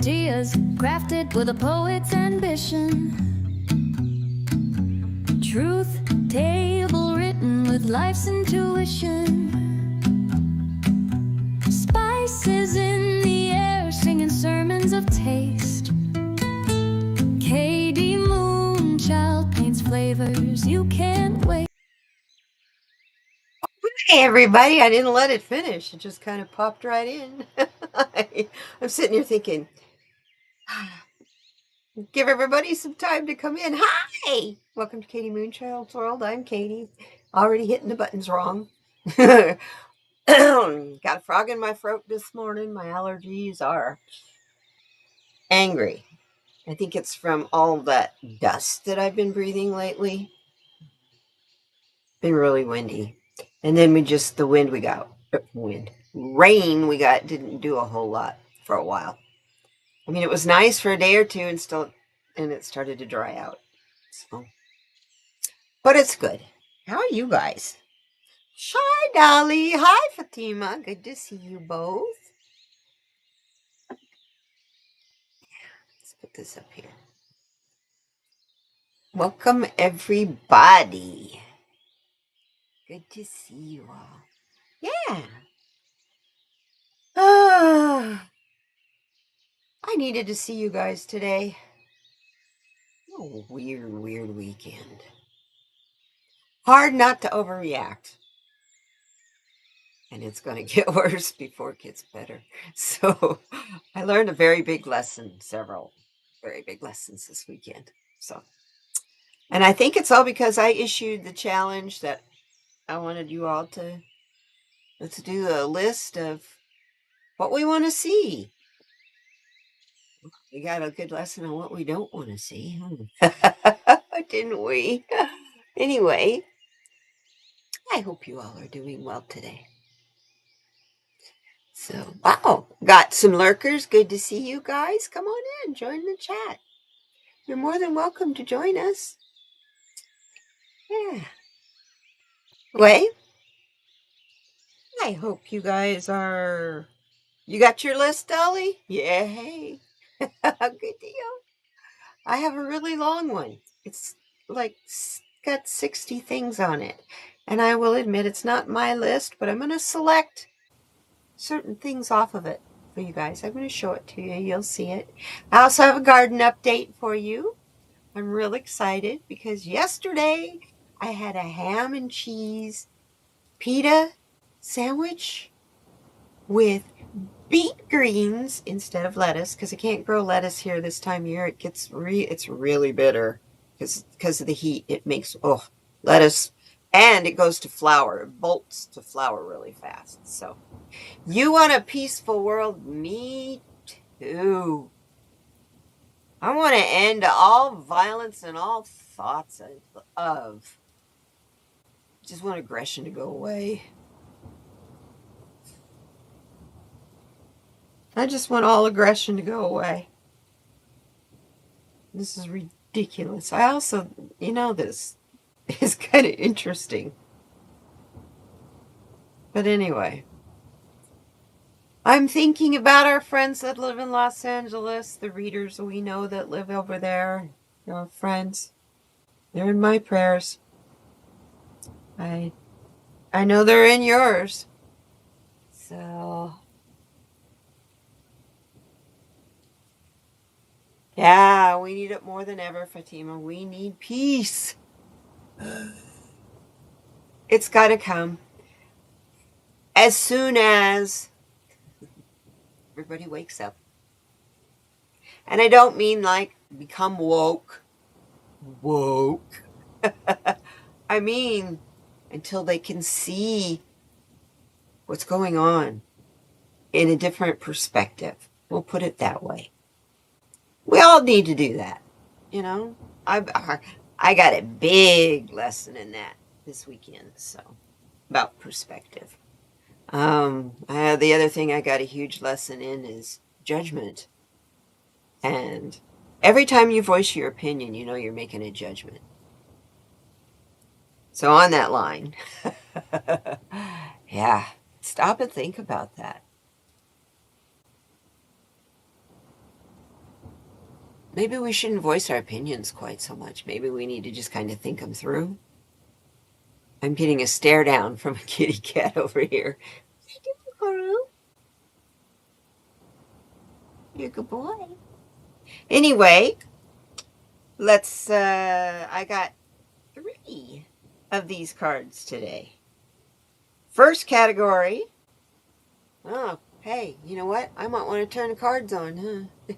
ideas crafted with a poet's ambition. Truth table written with life's intuition. Spices in the air singing sermons of taste. Katie Moonchild paints flavors you can't wait. Hey everybody, I didn't let it finish. It just kind of popped right in. I'm sitting here thinking, give everybody some time to come in. Hi! Welcome to Katie Moonchild's World. I'm Katie. Already hitting the buttons wrong. Got a frog in my throat this morning. My allergies are angry. I think it's from all that dust that I've been breathing lately. Been really windy. And then the rain we got didn't do a whole lot for a while. I mean, it was nice for a day or two and it started to dry out. So, but it's good. How are you guys? Hi, Dolly. Hi, Fatima. Good to see you both. Let's put this up here. Welcome, everybody. Good to see you all. Yeah. I needed to see you guys today. Oh, weird weekend. Hard not to overreact. And it's going to get worse before it gets better. So I learned a very big lesson, several very big lessons this weekend. And I think it's all because I issued the challenge that I wanted you all to, let's do a list of what we want to see. We got a good lesson on what we don't want to see, didn't we? Anyway, I hope you all are doing well today. So, wow, got some lurkers. Good to see you guys. Come on in, join the chat. You're more than welcome to join us. Yeah. Wait. I hope you guys are... You got your list, Dolly? Yay. Good deal. I have a really long one. It's like got 60 things on it. And I will admit it's not my list, but I'm going to select certain things off of it for you guys. I'm going to show it to you. You'll see it. I also have a garden update for you. I'm real excited because yesterday I had a ham and cheese pita sandwich with beet greens instead of lettuce because I can't grow lettuce here this time of year. It's really bitter because of the heat. It makes lettuce, and it goes to flower. It bolts to flower really fast. So you want a peaceful world? Me too. I want to end all violence and all thoughts of just want aggression to go away. I just want all aggression to go away. This is ridiculous. I also, this is kind of interesting. But anyway, I'm thinking about our friends that live in Los Angeles, the readers we know that live over there, our friends. They're in my prayers. I know they're in yours. So, yeah, we need it more than ever, Fatima. We need peace. It's got to come. As soon as everybody wakes up. And I don't mean like become woke. I mean until they can see what's going on in a different perspective. We'll put it that way. We all need to do that. I got a big lesson in that this weekend. So about perspective. The other thing I got a huge lesson in is judgment. And every time you voice your opinion, you're making a judgment. So on that line, yeah, stop and think about that. maybe we shouldn't voice our opinions quite so much. Maybe we need to just kind of think them through. I'm getting a stare down from a kitty cat over here. What are you doing, Haru? You're a good boy. Anyway, I got 3 of these cards today. First category. Oh, hey, you know what? I might want to turn the cards on, huh?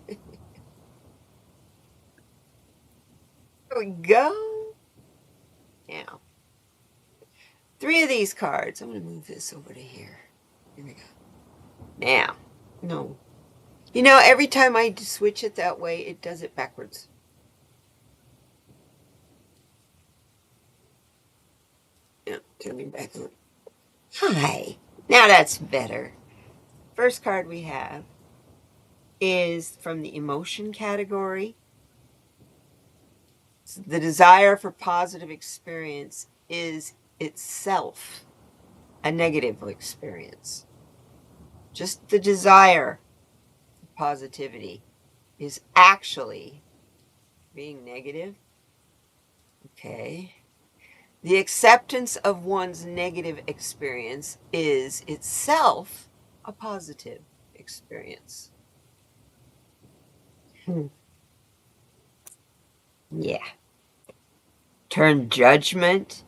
There we go. Now, 3 of these cards. I'm going to move this over to here. Here we go. Now, no. You know, every time I switch it that way, it does it backwards. Yeah, turn me back on. Hi. Now that's better. First card we have is from the emotion category. The desire for positive experience is itself a negative experience. Just the desire for positivity is actually being negative. Okay. The acceptance of one's negative experience is itself a positive experience. Yeah. Turn judgment.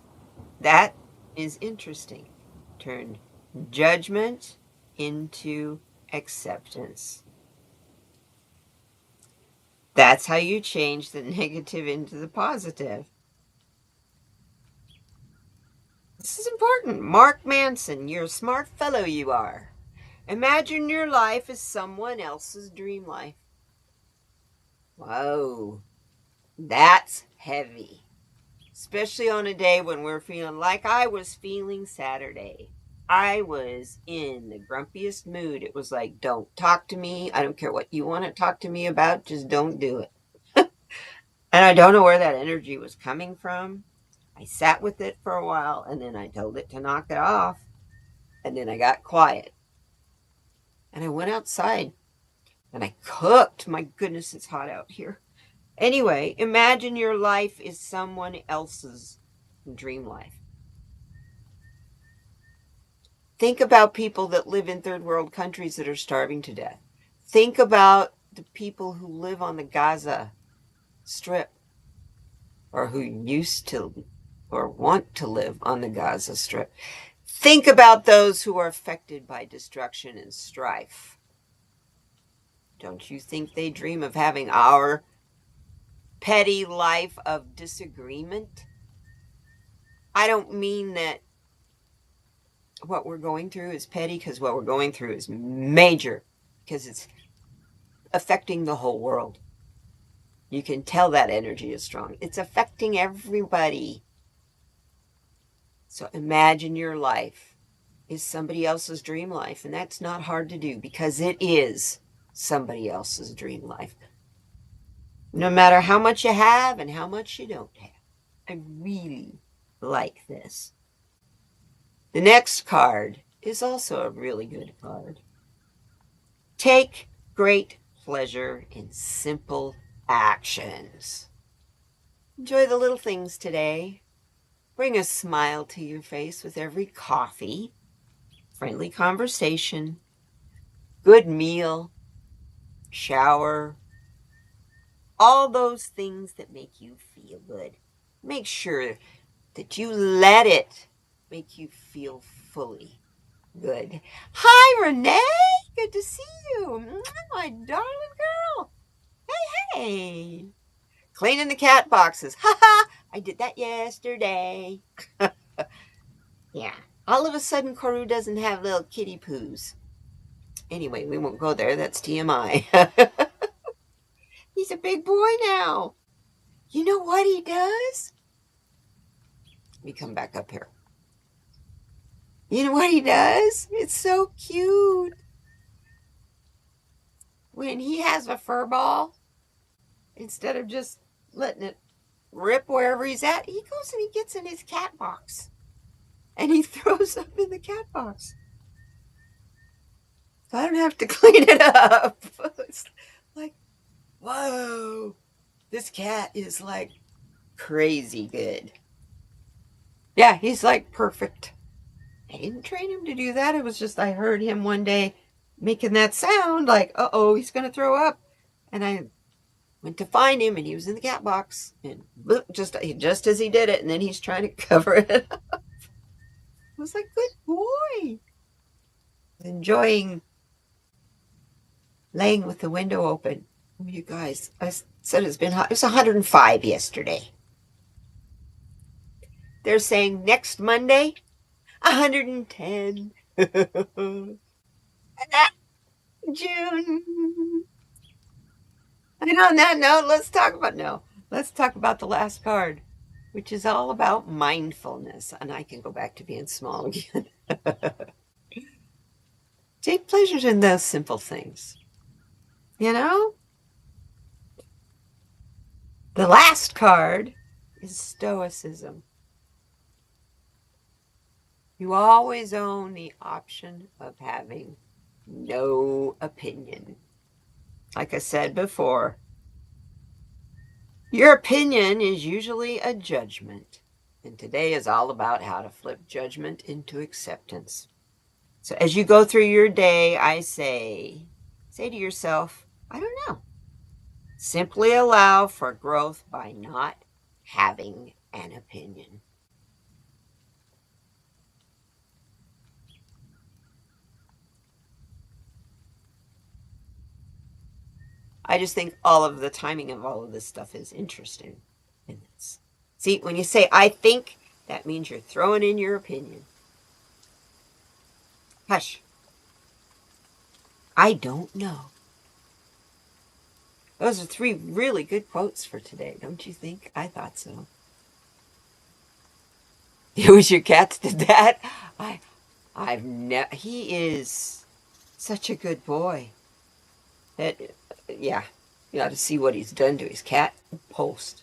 That is interesting. Turn judgment into acceptance. That's how you change the negative into the positive. This is important. Mark Manson, you're a smart fellow, you are. Imagine your life as someone else's dream life. Whoa, that's heavy. Especially on a day when we're feeling like I was feeling Saturday. I was in the grumpiest mood. It was like, don't talk to me. I don't care what you want to talk to me about. Just don't do it. And I don't know where that energy was coming from. I sat with it for a while and then I told it to knock it off. And then I got quiet. And I went outside and I cooked. My goodness, it's hot out here. Anyway, imagine your life is someone else's dream life. Think about people that live in third world countries that are starving to death. Think about the people who live on the Gaza Strip or who used to or want to live on the Gaza Strip. Think about those who are affected by destruction and strife. Don't you think they dream of having our petty life of disagreement? I don't mean that what we're going through is petty, because what we're going through is major, because it's affecting the whole world. You can tell that energy is strong. It's affecting everybody. So imagine your life is somebody else's dream life, and that's not hard to do because it is somebody else's dream life. No matter how much you have and how much you don't have. I really like this. The next card is also a really good card. Take great pleasure in simple actions. Enjoy the little things today. Bring a smile to your face with every coffee, friendly conversation, good meal, shower, all those things that make you feel good. Make sure that you let it make you feel fully good. Hi, Renee. Good to see you. My darling girl. Hey. Cleaning the cat boxes. Ha ha. I did that yesterday. Yeah. All of a sudden, Koru doesn't have little kitty poos. Anyway, we won't go there. That's TMI. He's a big boy now. You know what he does? Let me come back up here. You know what he does? It's so cute. When he has a fur ball, instead of just letting it rip wherever he's at, he goes and he gets in his cat box. And he throws up in the cat box. So I don't have to clean it up. It's like, whoa, this cat is like crazy good. Yeah, he's like perfect. I didn't train him to do that. It was just I heard him one day making that sound like, uh-oh, he's going to throw up. And I went to find him, and he was in the cat box. And just as he did it, and then he's trying to cover it up. I was like, good boy. Enjoying laying with the window open. Oh, you guys, I said it's been hot. It was 105 yesterday. They're saying next Monday, 110. June. And on that note, let's talk about the last card, which is all about mindfulness. And I can go back to being small again. Take pleasure in those simple things. You know? The last card is Stoicism. You always own the option of having no opinion. Like I said before, your opinion is usually a judgment. And today is all about how to flip judgment into acceptance. So as you go through your day, I say to yourself, I don't know. Simply allow for growth by not having an opinion. I just think all of the timing of all of this stuff is interesting. And see, when you say I think, that means you're throwing in your opinion. Hush. I don't know. Those are 3 really good quotes for today, don't you think? I thought so. It was your cat that did that? I've never. He is such a good boy. Yeah, you ought to see what he's done to his cat post.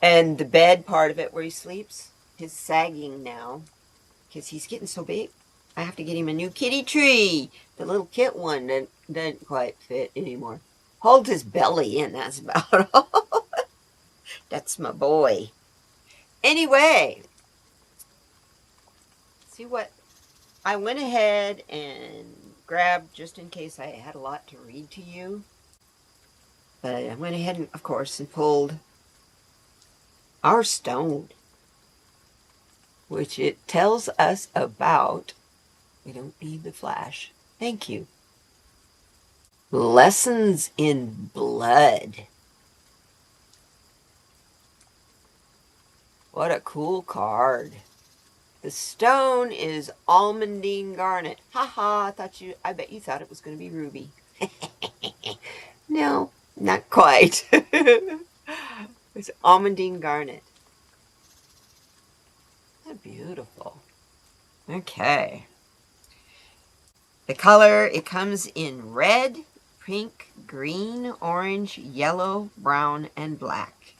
And the bed part of it where he sleeps is sagging now because he's getting so big. I have to get him a new kitty tree. The little kit one doesn't quite fit anymore. Holds his belly in, that's about all. That's my boy. Anyway, see what I went ahead and grabbed, just in case I had a lot to read to you. But I went ahead and, of course, and pulled our stone, which it tells us about. We don't need the flash. Thank you. Lessons in blood. What a cool card. The stone is almandine garnet. Ha! I bet you thought it was going to be ruby. No, not quite. It's almandine garnet. That's beautiful. Okay. The color, it comes in red, pink, green, orange, yellow, brown, and black.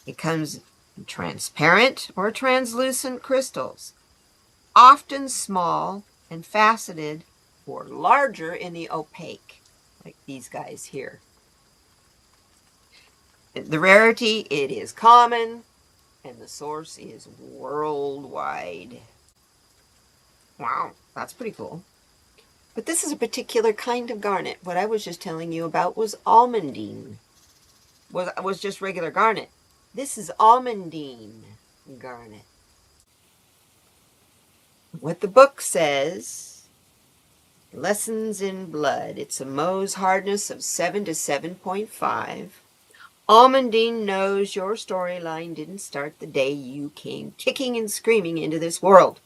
It comes in transparent or translucent crystals, often small and faceted, or larger in the opaque, like these guys here. The rarity, it is common, and the source is worldwide. Wow, that's pretty cool. But this is a particular kind of garnet. What I was just telling you about was almandine. Was just regular garnet. This is almandine garnet. What the book says, Lessons in Blood. It's a Mohs hardness of 7 to 7.5. Almandine knows your storyline didn't start the day you came kicking and screaming into this world.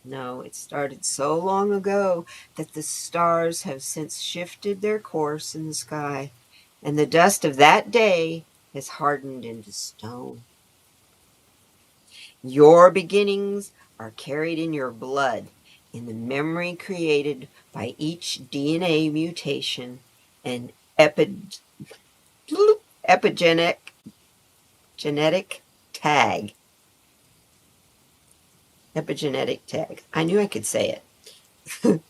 No, it started so long ago that the stars have since shifted their course in the sky, and the dust of that day has hardened into stone. Your beginnings are carried in your blood, in the memory created by each DNA mutation and epigenetic tag. Epigenetic tag. I knew I could say it.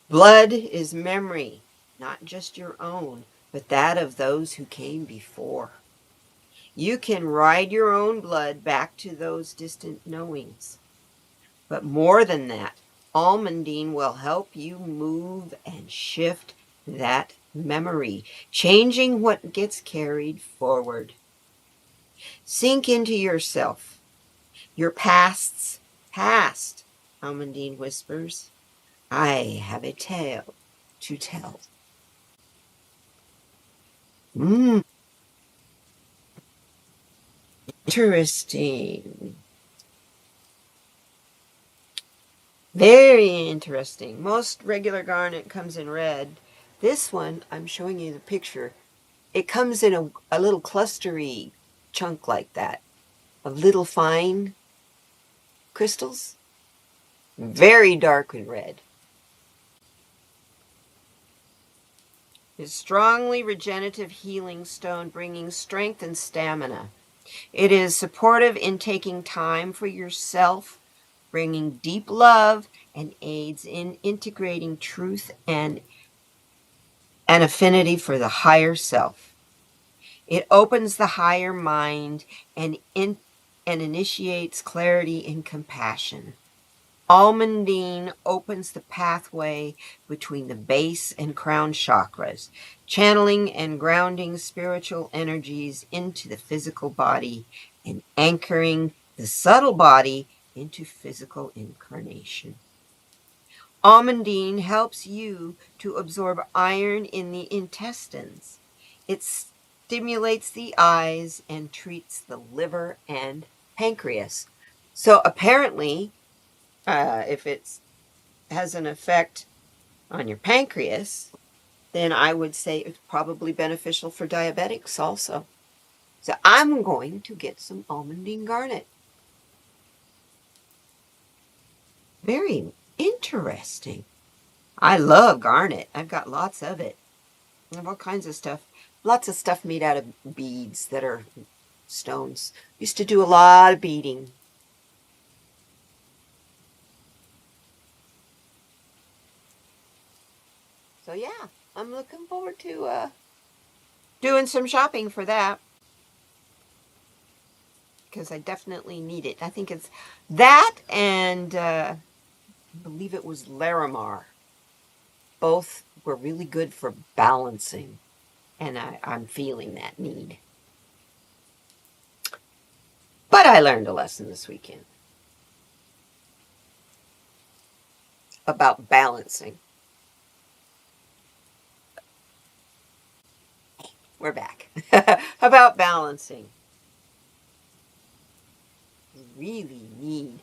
Blood is memory, not just your own, but that of those who came before. You can ride your own blood back to those distant knowings. But more than that, almandine will help you move and shift that memory, changing what gets carried forward. Sink into yourself, your past's past, almandine whispers. I have a tale to tell. Interesting. Very interesting. Most regular garnet comes in red. This one, I'm showing you the picture. It comes in a little clustery chunk like that of little fine crystals. Very dark and red. It's strongly regenerative healing stone, bringing strength and stamina. It is supportive in taking time for yourself, bringing deep love, and aids in integrating truth and an affinity for the higher self. It opens the higher mind and initiates clarity and compassion. Almandine opens the pathway between the base and crown chakras, channeling and grounding spiritual energies into the physical body and anchoring the subtle body into physical incarnation. Almandine helps you to absorb iron in the intestines. It stimulates the eyes and treats the liver and pancreas. So apparently, if it has an effect on your pancreas, then I would say it's probably beneficial for diabetics also. So I'm going to get some almandine garnet. Very interesting. I love garnet. I've got lots of it. I have all kinds of stuff. Lots of stuff made out of beads that are stones. Used to do a lot of beading. So yeah, I'm looking forward to doing some shopping for that, because I definitely need it. I think it's that and I believe it was Larimar. Both were really good for balancing, and I'm feeling that need. But I learned a lesson this weekend about balancing. We're back. About balancing. You really need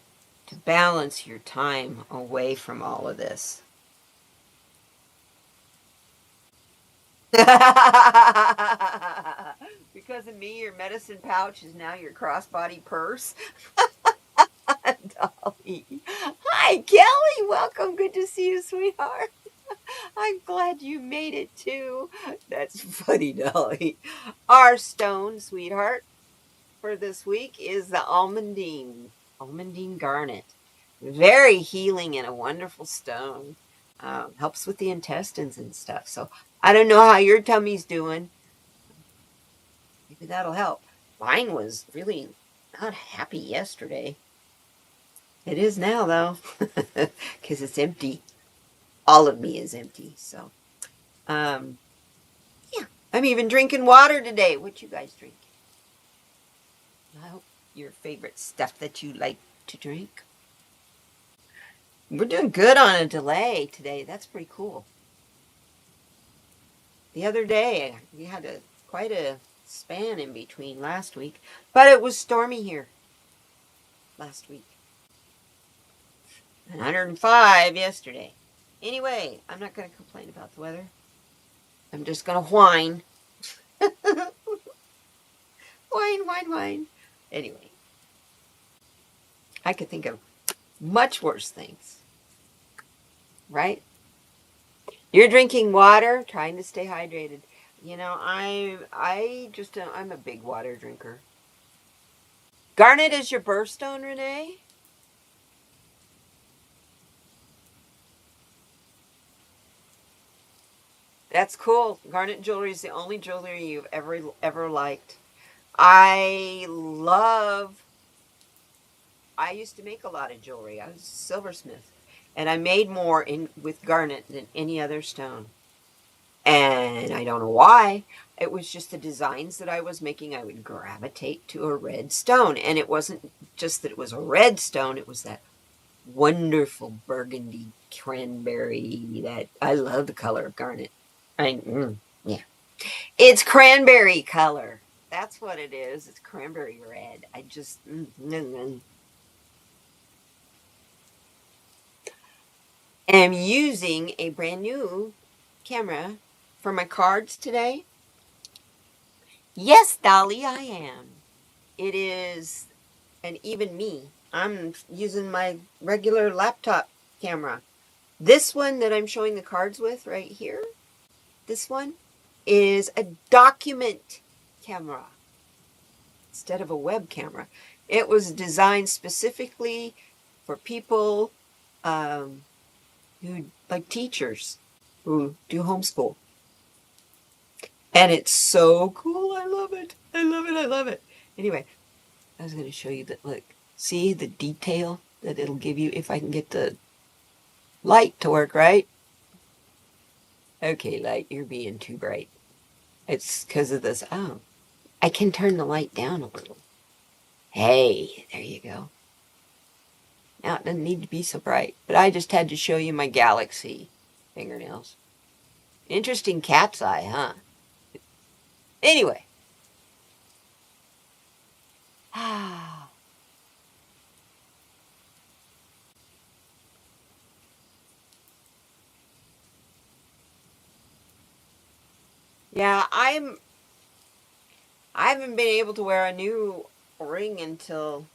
to balance your time away from all of this. Because of me, your medicine pouch is now your crossbody purse. Dolly. Hi, Kelly. Welcome. Good to see you, sweetheart. I'm glad you made it too. That's funny, Dolly. Our stone, sweetheart, for this week is the almandine garnet. Very healing and a wonderful stone. Helps with the intestines and stuff. So I don't know how your tummy's doing. Maybe that'll help. Mine was really not happy yesterday. It is now, though, because it's empty. All of me is empty. So, yeah. I'm even drinking water today. What you guys drink? I hope your favorite stuff that you like to drink. We're doing good on a delay today. That's pretty cool. The other day, we had quite a span in between last week, but it was stormy here last week. 105 yesterday. Anyway, I'm not going to complain about the weather. I'm just going to whine. Whine. Anyway, I could think of much worse things. Right? You're drinking water, trying to stay hydrated. You know, I'm a big water drinker. Garnet is your birthstone, Renee? That's cool. Garnet jewelry is the only jewelry you've ever liked. I used to make a lot of jewelry. I was a silversmith, and I made more with garnet than any other stone. And I don't know why. It was just the designs that I was making. I would gravitate to a red stone, and it wasn't just that it was a red stone. It was that wonderful burgundy cranberry that I love the color of garnet. Yeah. It's cranberry color. That's what it is. It's cranberry red. I just am using a brand new camera for my cards today. Yes, Dolly, I am. It is an even me. I'm using my regular laptop camera. This one that I'm showing the cards with right here, this one is a document camera instead of a web camera. It was designed specifically for people who, like teachers who do homeschool. And it's so cool. I love it. I love it. I love it. Anyway, I was going to show you that. Look, see the detail that it'll give you if I can get the light to work right. Okay, light, you're being too bright. It's because of this. Oh, I can turn the light down a little. Hey, there you go. Now it doesn't need to be so bright, but I just had to show you my galaxy fingernails. Interesting cat's eye, huh? Anyway. Yeah, I haven't been able to wear a new ring until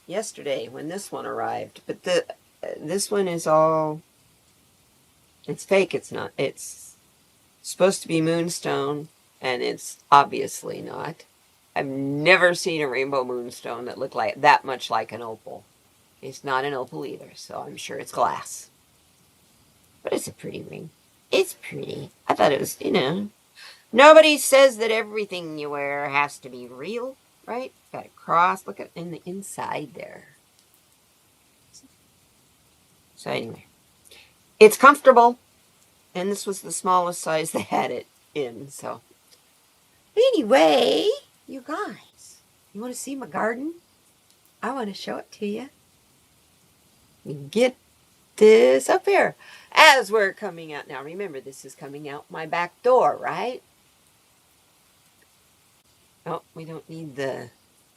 yesterday when this one arrived. But this one is all, it's fake. It's not. It's supposed to be moonstone, and it's obviously not. I've never seen a rainbow moonstone that looked like that much like an opal. It's not an opal either, so I'm sure it's glass. But it's a pretty ring. It's pretty. I thought it was, nobody says that everything you wear has to be real, right? Got a cross. Look at in the inside there. So anyway, it's comfortable. And this was the smallest size they had it in, so. Anyway, you guys, you want to see my garden? I want to show it to you. Get this up here as we're coming out. Now remember, this is coming out my back door, right? Oh, we don't need the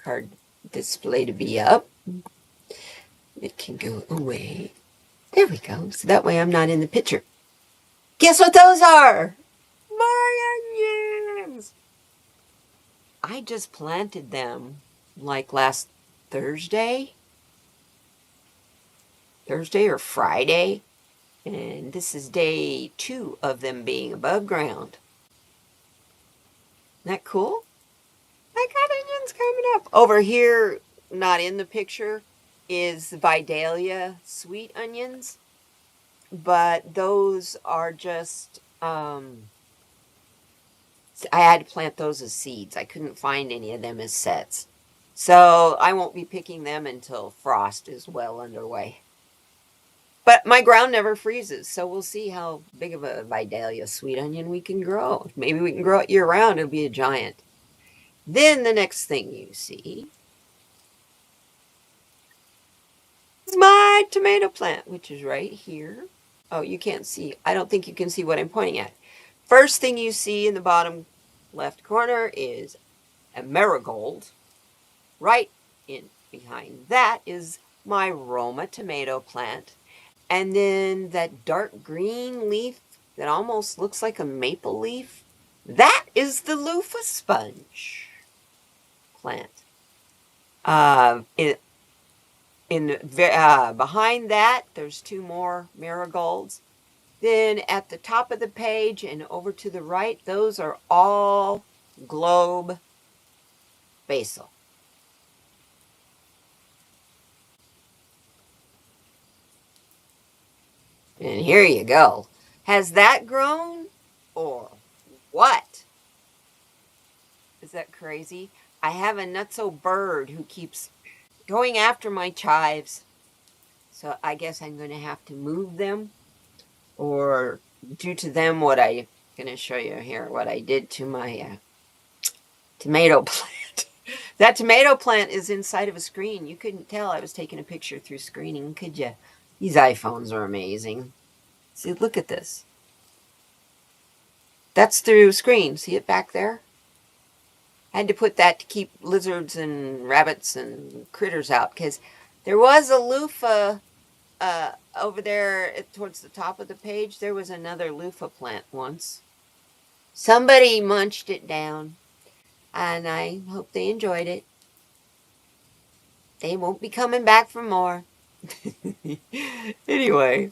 card display to be up. It can go away. There we go. So that way I'm not in the picture. Guess what those are? My onions! I just planted them like last Thursday or Friday. And this is day 2 of them being above ground. Isn't that cool? I got onions coming up. Over here, not in the picture, is Vidalia sweet onions. But those are just, I had to plant those as seeds. I couldn't find any of them as sets. So I won't be picking them until frost is well underway. But my ground never freezes, so we'll see how big of a Vidalia sweet onion we can grow. Maybe we can grow it year-round. It'll be a giant. Then the next thing you see is my tomato plant, which is right here. Oh, you can't see. I don't think you can see what I'm pointing at. First thing you see in the bottom left corner is a marigold. Right in behind that is my Roma tomato plant. And then that dark green leaf that almost looks like a maple leaf, that is the loofah sponge plant. Behind that, there's 2 more marigolds. Then at the top of the page and over to the right, those are all globe basil. And here you go. Has that grown? Or What? Is that crazy? I have a nutso bird who keeps going after my chives. So I guess I'm going to have to move them or do to them what I'm going to show you here, what I did to my tomato plant. That tomato plant is inside of a screen. You couldn't tell I was taking a picture through screening, could you? These iPhones are amazing. See, look at this. That's through screen. See it back there? I had to put that to keep lizards and rabbits and critters out because there was a loofah over there towards the top of the page. There was another loofah plant once. Somebody munched it down, and I hope they enjoyed it. They won't be coming back for more. Anyway,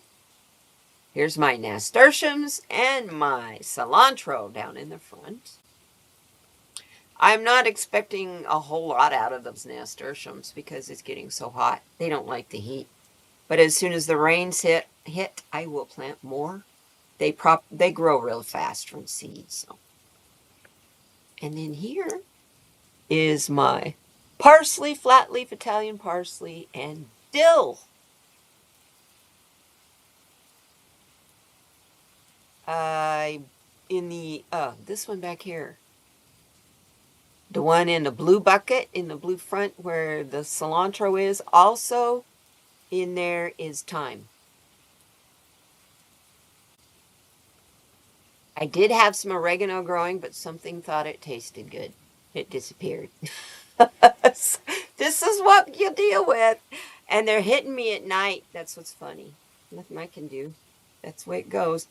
here's my nasturtiums and my cilantro down in the front. I'm not expecting a whole lot out of those nasturtiums because it's getting so hot. They don't like the heat. But as soon as the rains hit, I will plant more. They grow real fast from seeds. So. And then here is my parsley, flat leaf Italian parsley, and dill. In the this one back here. The one in the blue bucket, in the blue front where the cilantro is, also in there is thyme. I did have some oregano growing, but something thought it tasted good. It disappeared. This is what you deal with. And they're hitting me at night. That's what's funny. Nothing I can do. That's the way it goes.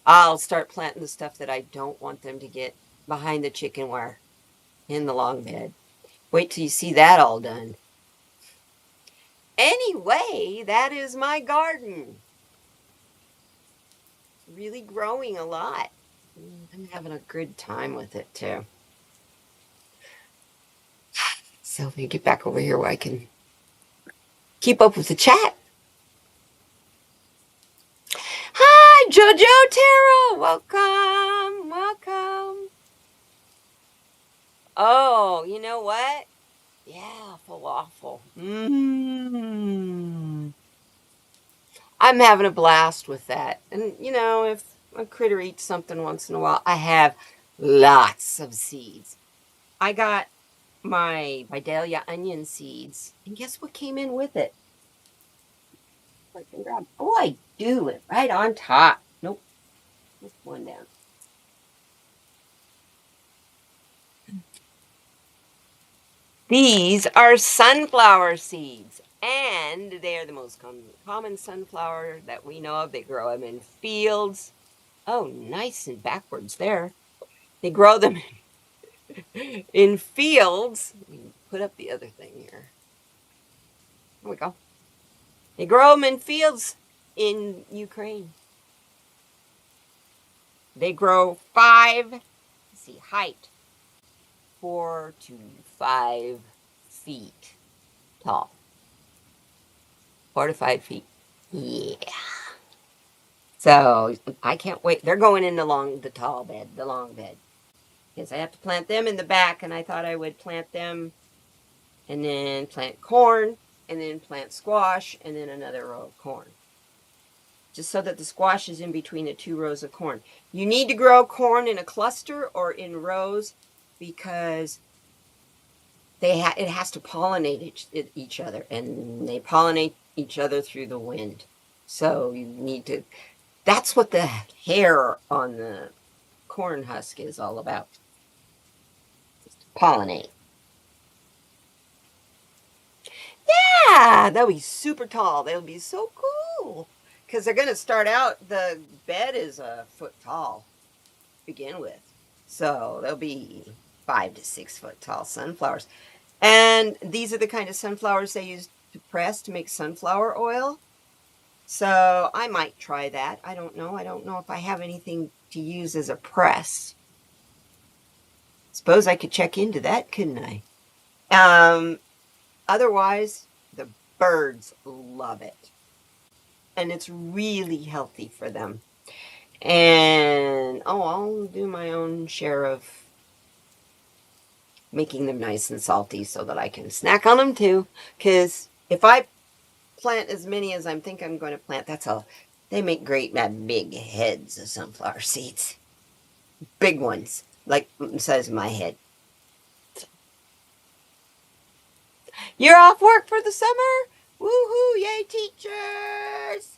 I'll start planting the stuff that I don't want them to get behind the chicken wire in the long bed. Wait till you see that all done. Anyway, that is my garden. It's really growing a lot. I'm having a good time with it too. So let me get back over here where I can keep up with the chat. Hi, Jojo Taro. Welcome. Welcome. Oh, you know what? Yeah, falafel. I'm having a blast with that. And, you know, if a critter eats something once in a while, I have lots of seeds. I got my Vidalia onion seeds. And guess what came in with it? I can grab. Oh, I do it right on top. Nope. Just one down. These are sunflower seeds, and they are the most common sunflower that we know of. They grow them in fields. Oh, nice and backwards there. They grow them in fields. Let me put up the other thing here. There we go. They grow them in fields in Ukraine. They grow height, 4 to 5 feet tall. 4 to 5 feet. Yeah. So I can't wait. They're going in the long bed. Because I have to plant them in the back, and I thought I would plant them and then plant corn and then plant squash and then another row of corn. Just so that the squash is in between the 2 rows of corn. You need to grow corn in a cluster or in rows because it has to pollinate each other, and they pollinate each other through the wind. So you need to, that's what the hair on the corn husk is all about. Just to pollinate. Yeah, they'll be super tall. They'll be so cool. Because they're going to start out, the bed is a foot tall to begin with. So they'll be 5 to 6 foot tall sunflowers. And these are the kind of sunflowers they use to press to make sunflower oil. So I might try that. I don't know. I don't know if I have anything to use as a press. Suppose I could check into that, couldn't I? Otherwise, the birds love it. And it's really healthy for them. And, I'll do my own share of making them nice and salty so that I can snack on them too. Because if I plant as many as I think I'm going to plant, they make great big heads of sunflower seeds. Big ones, like the size of my head. You're off work for the summer? Woohoo! Yay, teachers!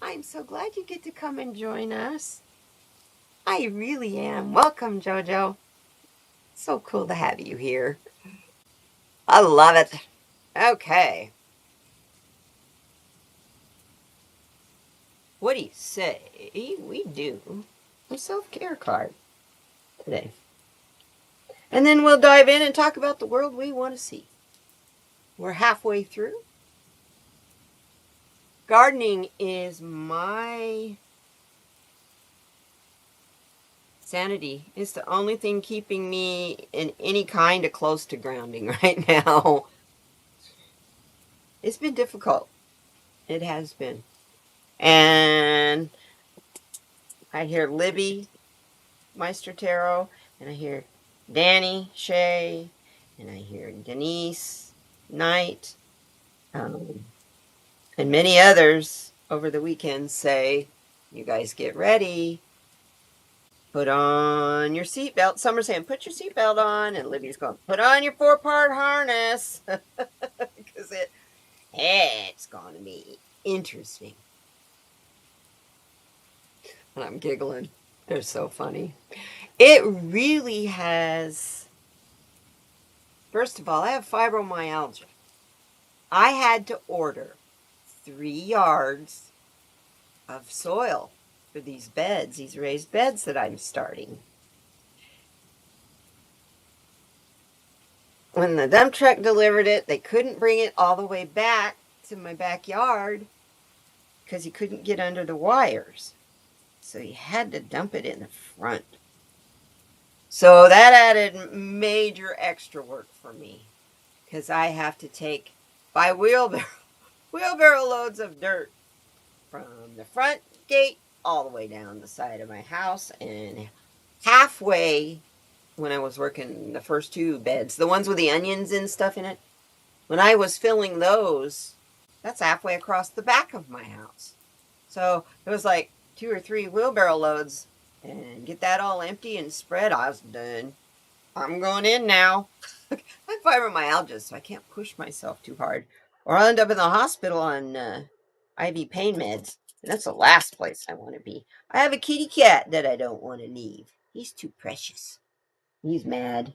I'm so glad you get to come and join us. I really am. Welcome, JoJo. So cool to have you here. I love it. Okay. What do you say we do a self-care card today? And then we'll dive in and talk about the world we want to see. We're halfway through. Gardening is my sanity. It's the only thing keeping me in any kind of close to grounding right now. It's been difficult. It has been. And I hear Libby Meister Tarot, and I hear Danny Shea, and I hear Denise Knight, and many others over the weekend say, you guys get ready. Put on your seatbelt. Some are saying, put your seatbelt on. And Libby's going, put on your 4-part harness. Because it's going to be interesting. And I'm giggling. They're so funny. It really has. First of all, I have fibromyalgia. I had to order 3 yards of soil for these beds, these raised beds that I'm starting. When the dump truck delivered it, they couldn't bring it all the way back to my backyard because he couldn't get under the wires. So he had to dump it in the front. So that added major extra work for me because I have to take by wheelbarrow loads of dirt from the front gate all the way down the side of my house, and halfway when I was working the first 2 beds, the ones with the onions and stuff in it, when I was filling those, that's halfway across the back of my house. So it was like 2 or 3 wheelbarrow loads, and get that all empty and spread. I was done. I'm going in now. I have fibromyalgia, so I can't push myself too hard, or I'll end up in the hospital on IV pain meds. And that's the last place I want to be. I have a kitty cat that I don't want to leave. He's too precious. He's mad.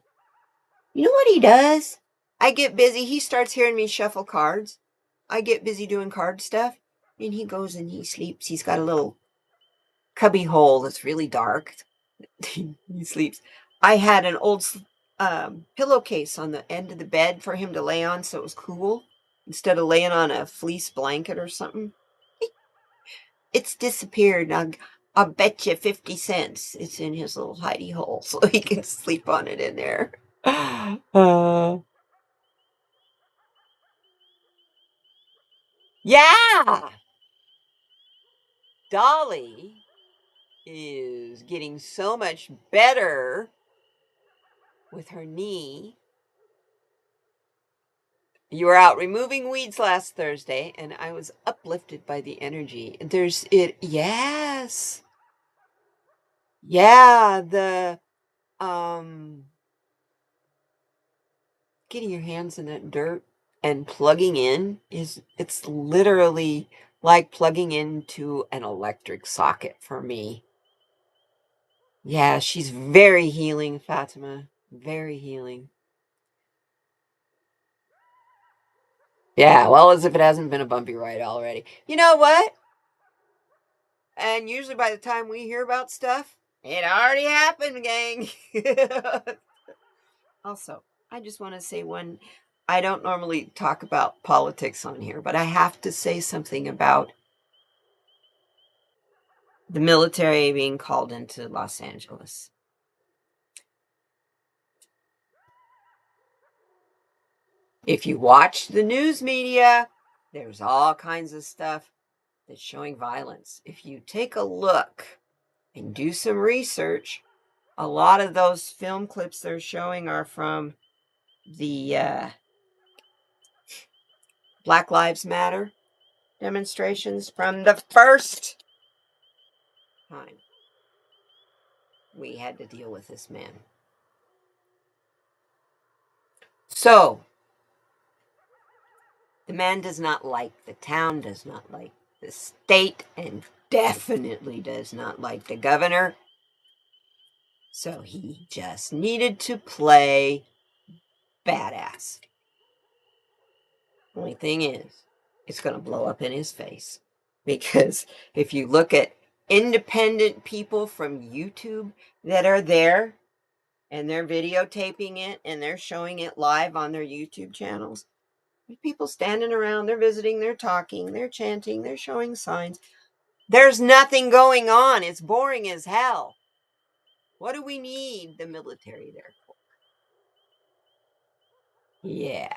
You know what he does? I get busy. He starts hearing me shuffle cards. I get busy doing card stuff, and he goes and he sleeps. He's got a little cubby hole that's really dark. He sleeps. I had an old pillowcase on the end of the bed for him to lay on so it was cool instead of laying on a fleece blanket or something. It's disappeared. I'll bet you 50 cents it's in his little hidey hole so he can sleep on it in there. Yeah! Dolly is getting so much better with her knee. You were out removing weeds last Thursday, and I was uplifted by the energy. Yes. Yeah, getting your hands in that dirt and plugging in it's literally like plugging into an electric socket for me. Yeah, she's very healing, Fatima. Very healing. Yeah, well, as if it hasn't been a bumpy ride already. You know what? And usually by the time we hear about stuff, it already happened, gang. Also, I just want to say I don't normally talk about politics on here, but I have to say something about the military being called into Los Angeles. If you watch the news media, there's all kinds of stuff that's showing violence. If you take a look and do some research, a lot of those film clips they're showing are from the Black Lives Matter demonstrations from the first time we had to deal with this man. So, the man does not like, the town does not like, the state, and definitely does not like the governor. So he just needed to play badass. Only thing is, it's going to blow up in his face. Because if you look at independent people from YouTube that are there and they're videotaping it and they're showing it live on their YouTube channels, there's people standing around, they're visiting, they're talking, they're chanting, they're showing signs. There's nothing going on. It's boring as hell. What do we need the military there for? Yeah.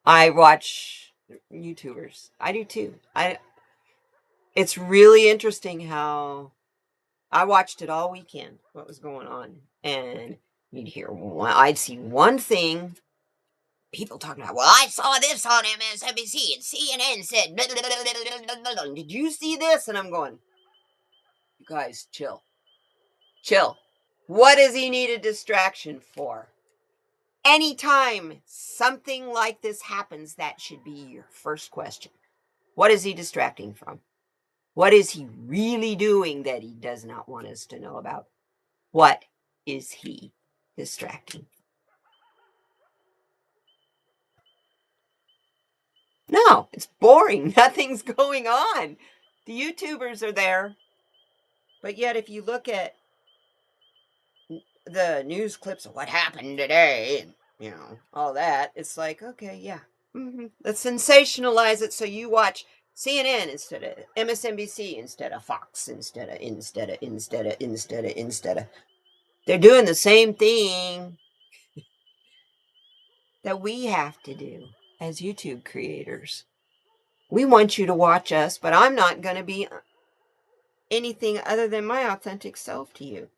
I watch YouTubers. I do too. It's really interesting how I watched it all weekend, what was going on. And I'd see one thing, people talking about, well, I saw this on MSNBC and CNN said, blah, blah, blah, blah, blah. Did you see this? And I'm going, you guys, chill. Chill. What does he need a distraction for? Anytime something like this happens, that should be your first question. What is he distracting from? What is he really doing that he does not want us to know about? What is he distracting? No, it's boring. Nothing's going on. The YouTubers are there. But yet, if you look at the news clips of what happened today, and, all that, it's like, okay, yeah. Let's sensationalize it so you watch CNN instead of MSNBC, instead of Fox, instead of. They're doing the same thing that we have to do as YouTube creators. We want you to watch us, but I'm not going to be anything other than my authentic self to you.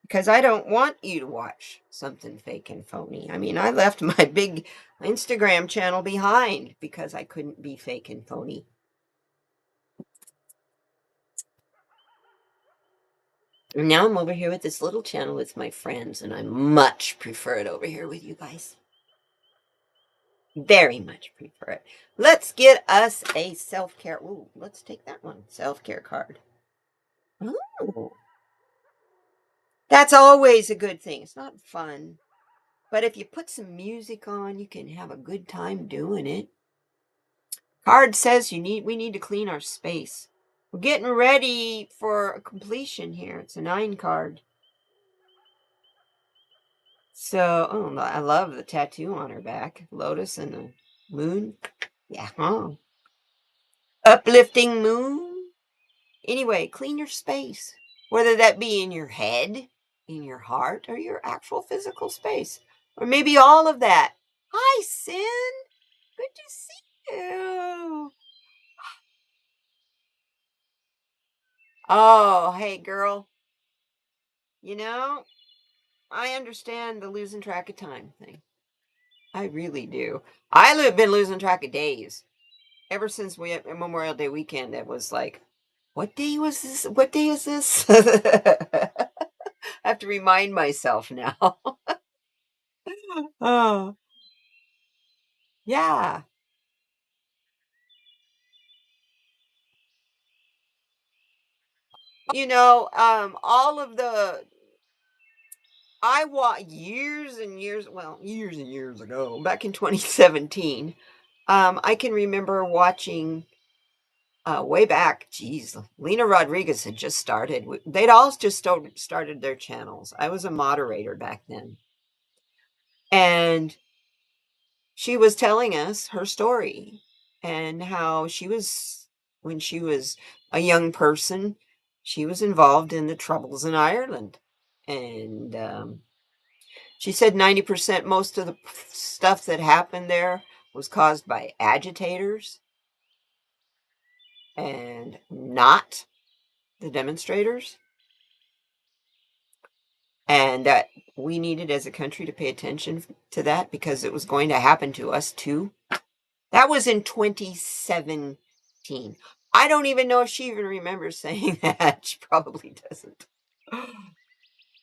Because I don't want you to watch something fake and phony. I mean, I left my big Instagram channel behind because I couldn't be fake and phony. And now I'm over here with this little channel with my friends, and I much prefer it over here with you guys. Very much prefer it. Let's get us a self-care. Ooh, let's take that one. Self-care card. Oh. That's always a good thing. It's not fun. But if you put some music on, you can have a good time doing it. Card says we need to clean our space. We're getting ready for a completion here. It's a 9 card. So, I love the tattoo on her back. Lotus and the moon. Yeah. Oh. Uplifting moon. Anyway, clean your space. Whether that be in your head, in your heart, or your actual physical space. Or maybe all of that. Hi, Sin. Good to see you. Oh, hey, girl. I understand the losing track of time thing. I really do. I've been losing track of days. Ever since we had Memorial Day weekend, it was like, what day was this? What day is this? I have to remind myself now. Oh, yeah. All of I watched years and years ago, back in 2017. I can remember watching way back. Geez, Lena Rodriguez had just started. They'd all just started their channels. I was a moderator back then, and she was telling us her story and how when she was a young person, she was involved in the Troubles in Ireland, and she said 90%, most of the stuff that happened there was caused by agitators. and not the demonstrators, and that we needed as a country to pay attention to that because it was going to happen to us too. That was in 2017. I don't even know if she even remembers saying that. She probably doesn't.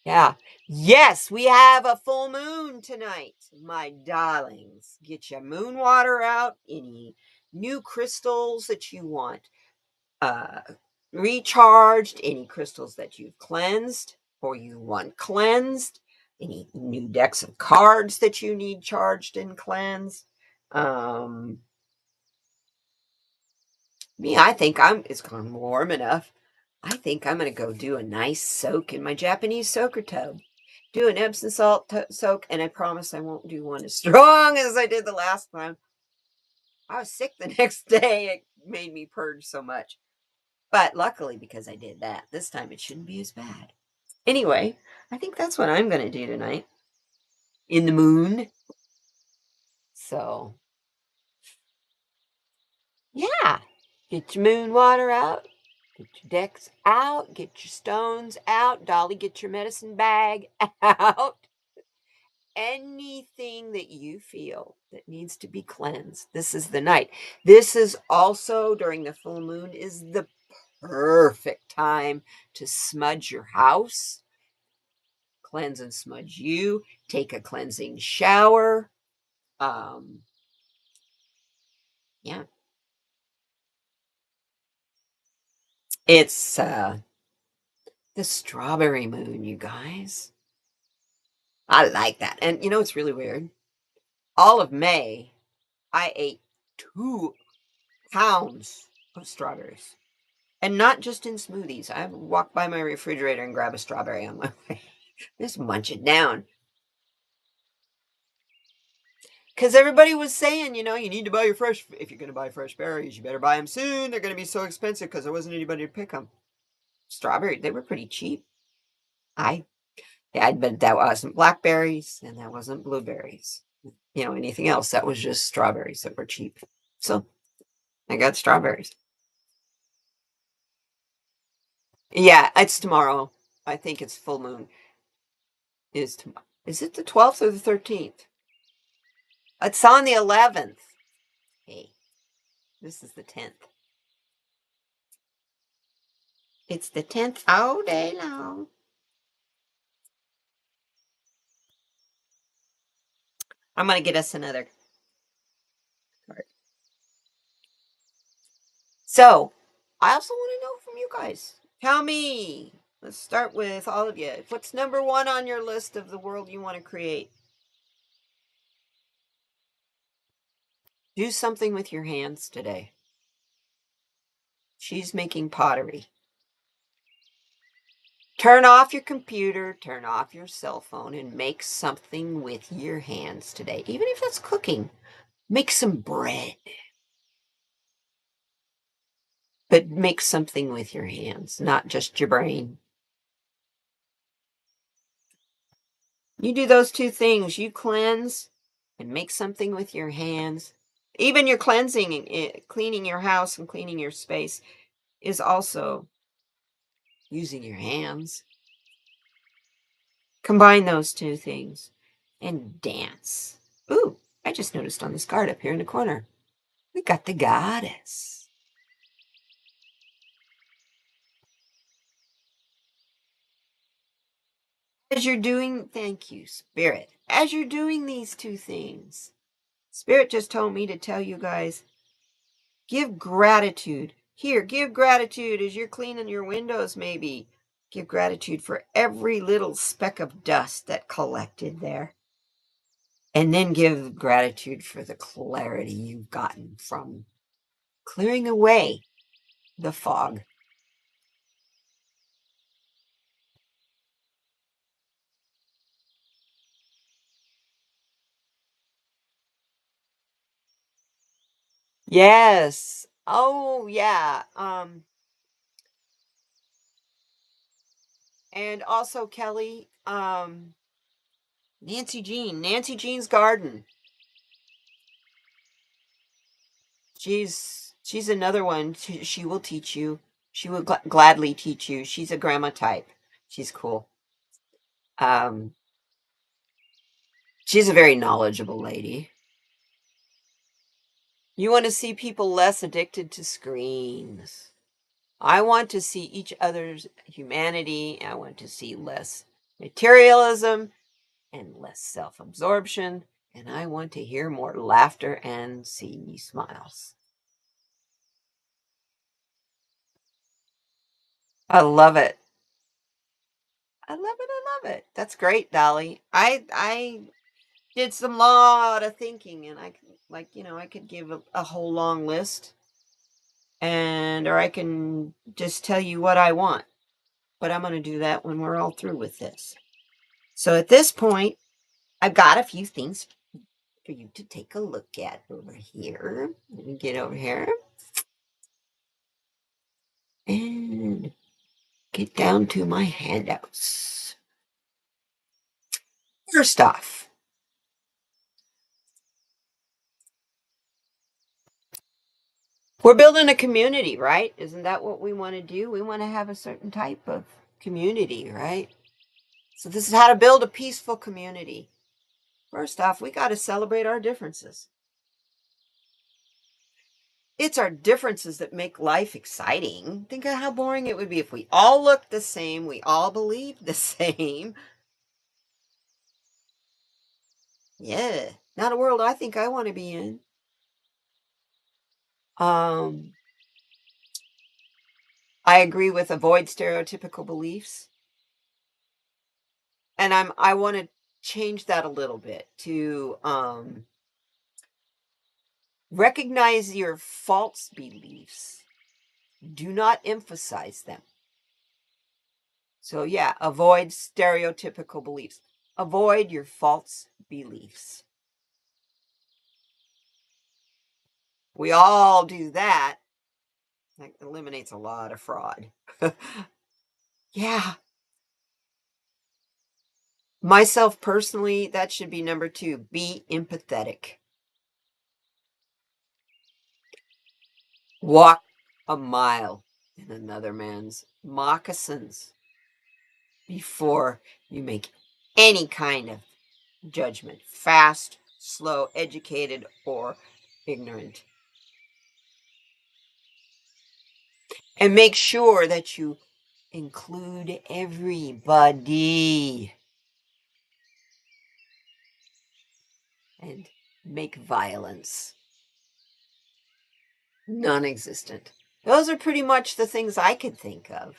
Yeah. Yes, we have a full moon tonight, my darlings. Get your moon water out, any new crystals that you want uh recharged, any crystals that you've cleansed or you want cleansed, any new decks of cards that you need charged and cleansed. Me, I think it's gone warm enough. I think I'm going to go do a nice soak in my Japanese soaker tub. Do an Epsom salt soak, and I promise I won't do one as strong as I did the last time. I was sick the next day. It made me purge so much. But luckily, because I did that, this time it shouldn't be as bad. Anyway, I think that's what I'm going to do tonight. In the moon. So, yeah. Get your moon water out. Get your decks out. Get your stones out. Dolly, get your medicine bag out. Anything that you feel that needs to be cleansed. This is the night. This is also during the full moon is the perfect time to smudge your house, cleanse and smudge you, take a cleansing shower. Yeah. It's the strawberry moon, you guys. I like that. And you know it's really weird? All of May, I ate 2 pounds of strawberries. And not just in smoothies. I walk by my refrigerator and grab a strawberry on my way. Just munch it down. Because everybody was saying, you need to buy your fresh, if you're going to buy fresh berries, you better buy them soon. They're going to be so expensive because there wasn't anybody to pick them. Strawberry, they were pretty cheap. But that wasn't blackberries and that wasn't blueberries. Anything else, that was just strawberries that were cheap. So I got strawberries. Yeah, it's tomorrow. I think it's full moon. Is tomorrow. Is it the 12th or the 13th? It's on the 11th. Hey, this is the 10th. It's the 10th all day long. I'm going to get us another card. So, I also want to know from you guys. Tell me. Let's start with all of you. What's number 1 on your list of the world you want to create? Do something with your hands today. She's making pottery. Turn off your computer, turn off your cell phone, and make something with your hands today. Even if that's cooking, make some bread. But make something with your hands, not just your brain. You do those 2 things. You cleanse and make something with your hands. Even your cleansing, cleaning your house and cleaning your space is also using your hands. Combine those 2 things and dance. Ooh, I just noticed on this card up here in the corner, we got the goddess. Thank you, Spirit. As you're doing these 2 things, Spirit just told me to tell you guys, give gratitude. Here, give gratitude as you're cleaning your windows, maybe. Give gratitude for every little speck of dust that collected there. And then give gratitude for the clarity you've gotten from clearing away the fog. Yes. Oh, yeah. And also Kelly, Nancy Jean's garden. She's She's another one. She will teach you. She will gladly teach you. She's a grandma type. She's cool. She's a very knowledgeable lady. You want to see people less addicted to screens. I want to see each other's humanity. I want to see less materialism and less self absorption. And I want to hear more laughter and see smiles. I love it. I love it. I love it. That's great, Dolly. I did some lot of thinking, and I could, like, I could give a whole long list, and or I can just tell you what I want. But I'm going to do that when we're all through with this. So at this point, I've got a few things for you to take a look at over here. Let me get over here and get down to my handouts. First off, we're building a community, right? Isn't that what we want to do? We want to have a certain type of community, right? So this is how to build a peaceful community. First off, we got to celebrate our differences. It's our differences that make life exciting. Think of how boring it would be if we all looked the same, we all believed the same. Yeah, not a world I think I want to be in. I agree with avoid stereotypical beliefs. And I want to change that a little bit to recognize your false beliefs. Do not emphasize them. So yeah, avoid stereotypical beliefs. Avoid your false beliefs. We all do that. That eliminates a lot of fraud. Yeah. Myself personally, that should be number 2. Be empathetic. Walk a mile in another man's moccasins before you make any kind of judgment. Fast, slow, educated, or ignorant. And make sure that you include everybody. And make violence non-existent. Those are pretty much the things I could think of.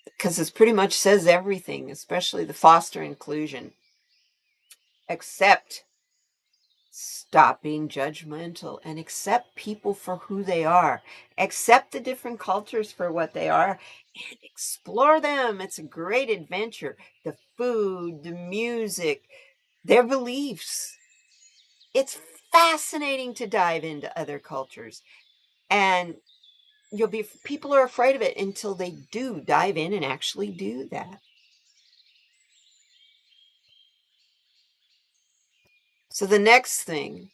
Because it pretty much says everything, especially the foster inclusion. Accept, stop being judgmental, and accept people for who they are. Accept the different cultures for what they are and explore them. It's a great adventure. The food, the music, their beliefs. It's fascinating to dive into other cultures. And people are afraid of it until they do dive in and actually do that. So the next thing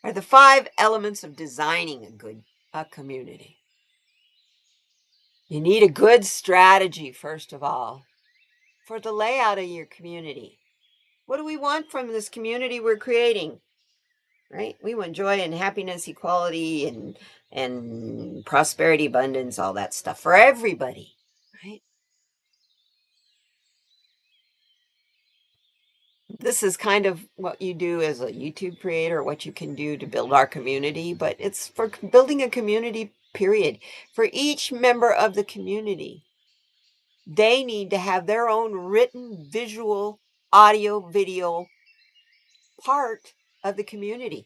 are the 5 elements of designing a community. You need a good strategy, first of all, for the layout of your community. What do we want from this community we're creating? Right? We want joy and happiness, equality and prosperity, abundance, all that stuff for everybody, right? This is kind of what you do as a YouTube creator, what you can do to build our community, but it's for building a community, period. For each member of the community, they need to have their own written, visual, audio, video part of the community.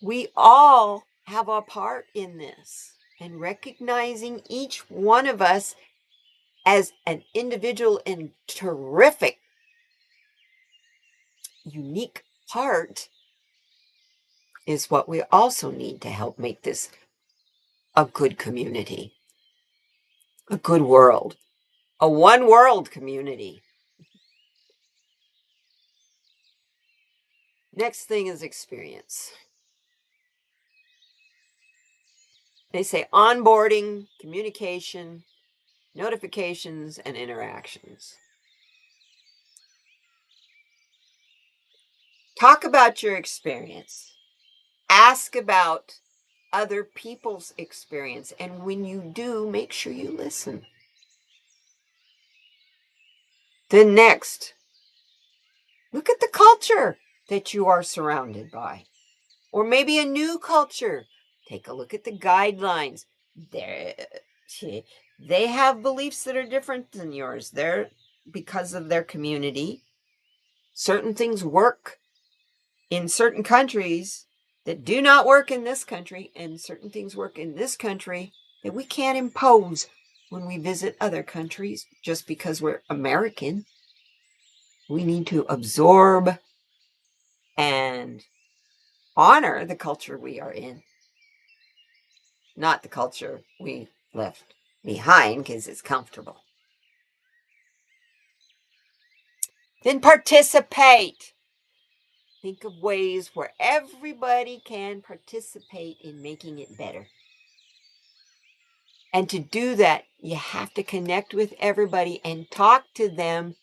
We all have a part in this, and recognizing each one of us as an individual and terrific, unique part is what we also need to help make this a good community, a good world, a one world community. Next thing is experience. They say onboarding, communication, notifications, and interactions. Talk about your experience. Ask about other people's experience. And when you do, make sure you listen. Then next, look at the culture that you are surrounded by. Or maybe a new culture. Take a look at the guidelines. They have beliefs that are different than yours. They're because of their community. Certain things work in certain countries that do not work in this country, and certain things work in this country that we can't impose when we visit other countries just because we're American. We need to absorb and honor the culture we are in, not the culture we left behind because it's comfortable. Then participate. Think of ways where everybody can participate in making it better. And to do that, you have to connect with everybody and talk to them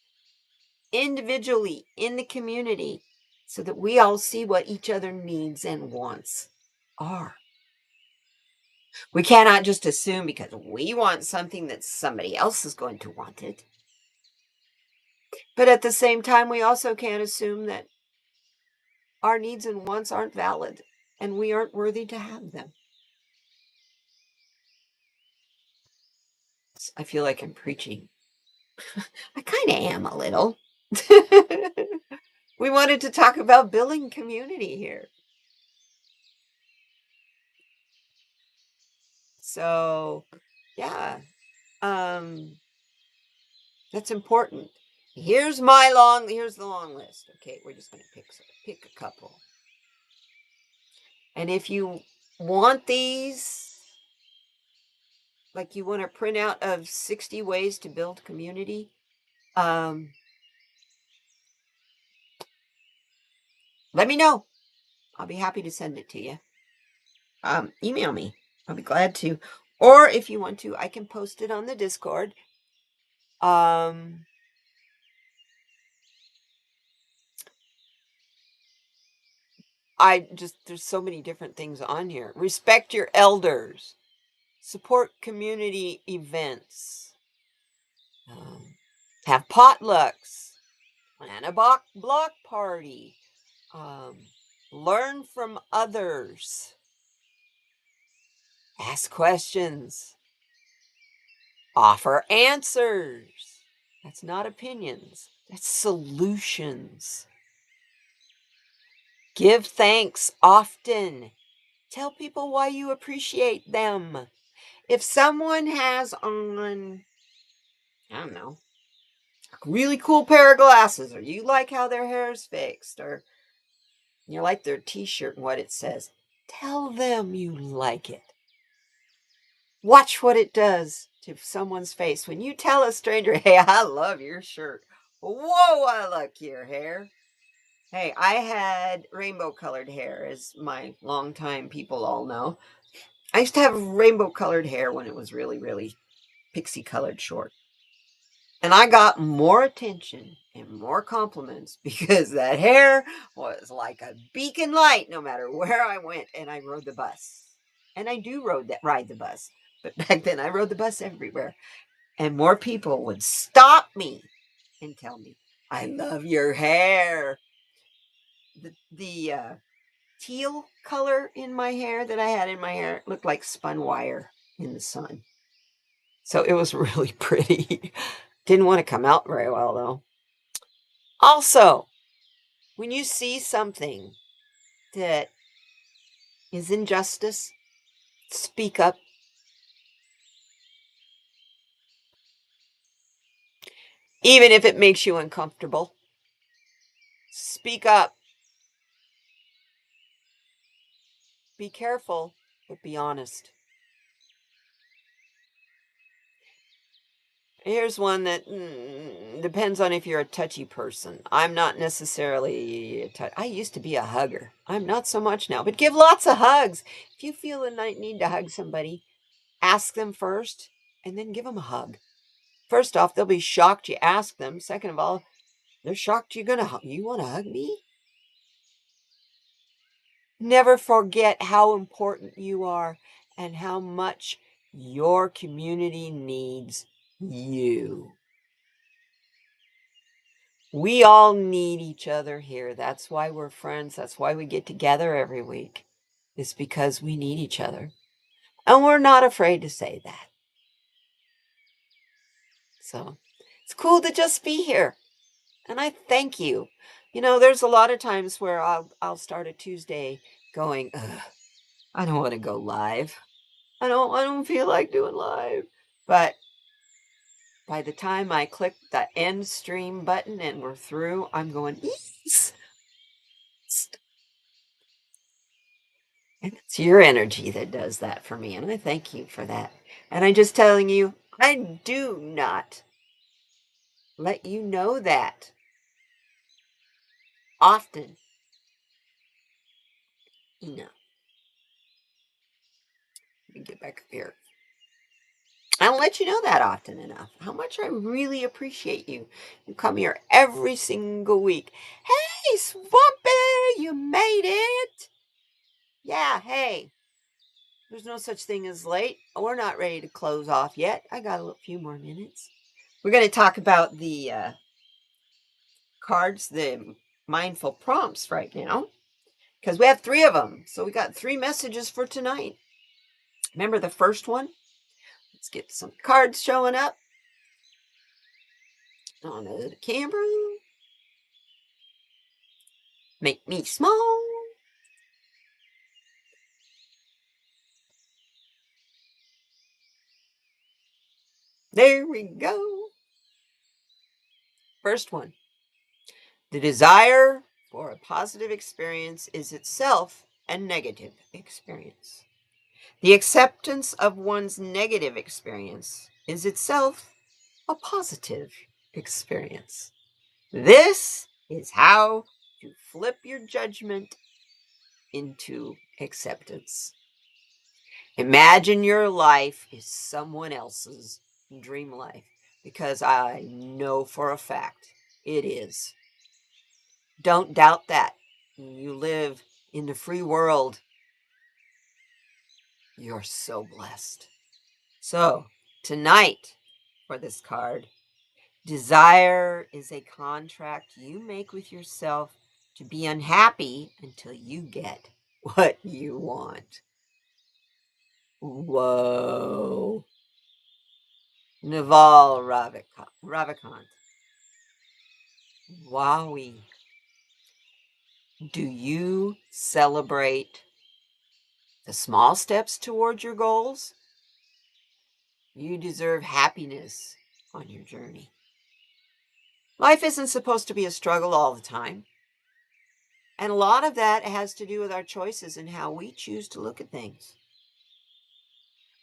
individually in the community so that we all see what each other needs and wants are. We cannot just assume because we want something that somebody else is going to want it. But at the same time, we also can't assume that our needs and wants aren't valid and we aren't worthy to have them. I feel like I'm preaching. I kind of am a little. We wanted to talk about building community here. So, yeah, that's important. Here's the long list. Okay, we're just going to pick a couple. And if you want these, like you want to print out of 60 ways to build community, let me know. I'll be happy to send it to you. Email me. I'll be glad to. Or if you want to, I can post it on the Discord. There's so many different things on here. Respect your elders. Support community events. Have potlucks. Plan a block party. Learn from others. Ask questions. Offer answers. That's not opinions. That's solutions. Give thanks often. Tell people why you appreciate them. If someone has on, I don't know, a really cool pair of glasses, or you like how their hair is fixed, or you like their t-shirt and what it says, tell them you like it. Watch what it does to someone's face. When you tell a stranger, hey, I love your shirt. Whoa, I like your hair. Hey, I had rainbow colored hair, as my longtime people all know. I used to have rainbow colored hair when it was really, really pixie colored short. And I got more attention and more compliments because that hair was like a beacon light no matter where I went. And I rode the bus. And I do ride the bus. But back then I rode the bus everywhere. And more people would stop me and tell me, I love your hair. The teal color in my hair that I had in my hair looked like spun wire in the sun. So it was really pretty. Didn't want to come out very well, though. Also, when you see something that is injustice, speak up. Even if it makes you uncomfortable, speak up. Be careful, but be honest. Here's one that depends on if you're a touchy person. I'm not necessarily I used to be a hugger. I'm not so much now, but give lots of hugs. If you feel the need to hug somebody, ask them first and then give them a hug. First off, they'll be shocked you ask them. Second of all, they're shocked you're gonna hug. You want to hug me? Never forget how important you are and how much your community needs you. We all need each other here. That's why we're friends. That's why we get together every week. It's because we need each other. And we're not afraid to say that. So it's cool to just be here. And I thank you. There's a lot of times where I'll start a Tuesday going, ugh, I don't want to go live. I don't feel like doing live. But by the time I click the end stream button and we're through, I'm going, yes. And it's your energy that does that for me. And I thank you for that. And I'm just telling you, I do not let you know that often enough. Let me get back up here. I don't let you know that often enough. How much I really appreciate you. You come here every single week. Hey, Swampy, you made it. Yeah, hey. There's no such thing as late. We're not ready to close off yet. I got a few more minutes. We're going to talk about the cards, the mindful prompts right now, because we have 3 of them. So we got 3 messages for tonight. Remember the first one? Let's get some cards showing up on the camera. Make me small. There we go. First one. The desire for a positive experience is itself a negative experience. The acceptance of one's negative experience is itself a positive experience. This is how to flip your judgment into acceptance. Imagine your life is someone else's dream life, because I know for a fact it is. Don't doubt that. You live in the free world. You're so blessed. So, tonight, for this card, desire is a contract you make with yourself to be unhappy until you get what you want. Whoa. Naval Ravikant. Wowie. Do you celebrate the small steps toward your goals? You deserve happiness on your journey. Life isn't supposed to be a struggle all the time. And a lot of that has to do with our choices and how we choose to look at things.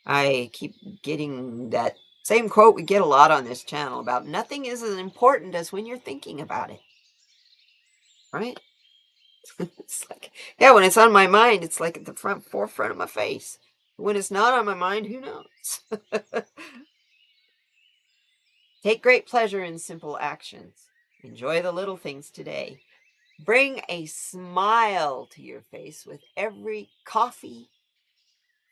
I keep getting that same quote we get a lot on this channel about nothing is as important as when you're thinking about it. Right? It's like, yeah, when it's on my mind, it's like at the forefront of my face. When it's not on my mind, who knows? Take great pleasure in simple actions. Enjoy the little things today. Bring a smile to your face with every coffee,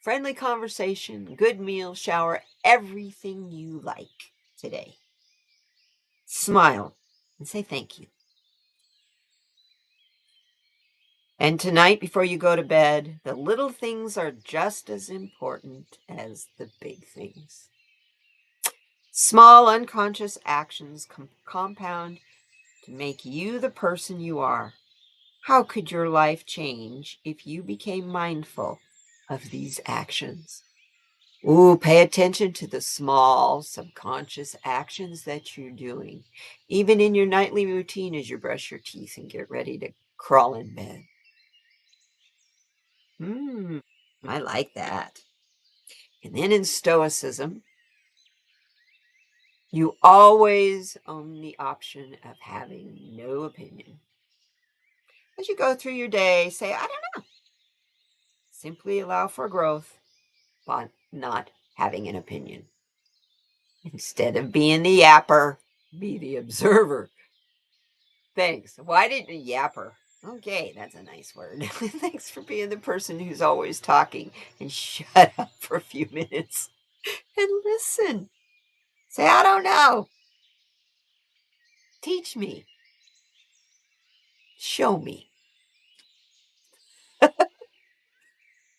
friendly conversation, good meal, shower, everything you like today. Smile and say thank you. And tonight, before you go to bed, the little things are just as important as the big things. Small unconscious actions compound to make you the person you are. How could your life change if you became mindful of these actions? Ooh, pay attention to the small subconscious actions that you're doing, even in your nightly routine as you brush your teeth and get ready to crawl in bed. I like that. And then in Stoicism, You always own the option of having no opinion. As you go through your day, say, I don't know. Simply allow for growth, but not having an opinion. Instead of being the yapper, be the observer. Thanks. Why did yapper? Okay, that's a nice word. Thanks for being the person who's always talking and shut up for a few minutes and listen. Say, I don't know. Teach me. Show me.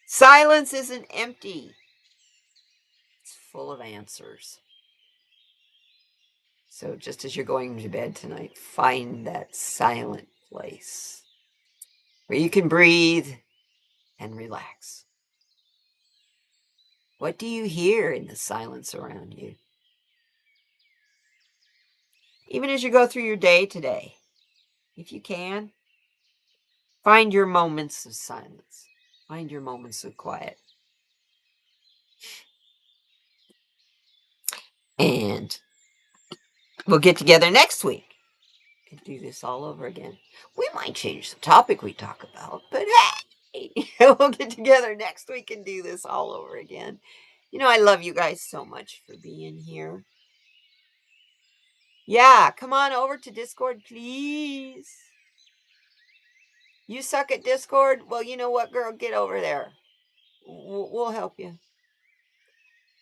Silence isn't empty, it's full of answers. So, just as you're going to bed tonight, find that silent place where you can breathe and relax. What do you hear in the silence around you? Even as you go through your day today, if you can, find your moments of silence, find your moments of quiet. And we'll get together next week and do this all over again. We might change the topic we talk about, but hey, we'll get together next week and do this all over again. I love you guys so much for being here. Yeah, come on over to Discord, please. You suck at Discord? Well, you know what, girl? Get over there. We'll help you.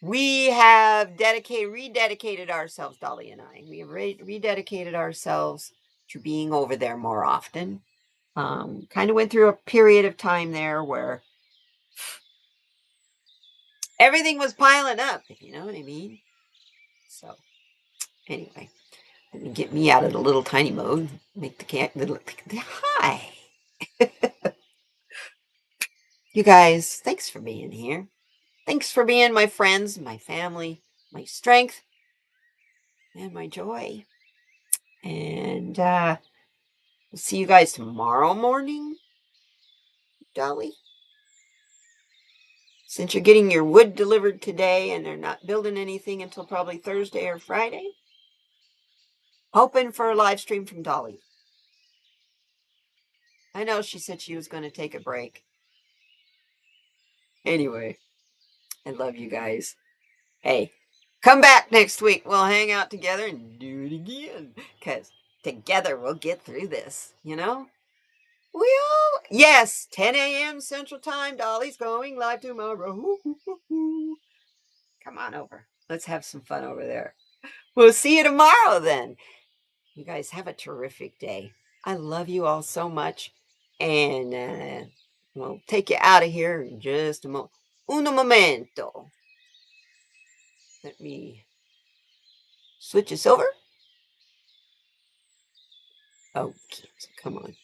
We have rededicated ourselves, Dolly and I. We have rededicated ourselves to being over there more often. Kind of went through a period of time there where everything was piling up, if you know what I mean. So, anyway, let me get me out of the little tiny mode. Make the cat little. Hi. You guys, thanks for being here. Thanks for being my friends, my family, my strength, and my joy. And we'll see you guys tomorrow morning, Dolly. Since you're getting your wood delivered today and they're not building anything until probably Thursday or Friday, hoping for a live stream from Dolly. I know she said she was going to take a break. Anyway, I love you guys. Hey, come back next week. We'll hang out together and do it again. Because together we'll get through this, Yes, 10 a.m. Central Time. Dolly's going live tomorrow. Come on over. Let's have some fun over there. We'll see you tomorrow then. You guys have a terrific day. I love you all so much. And we'll take you out of here in just a moment. Un momento. Let me switch this over. Oh, come on.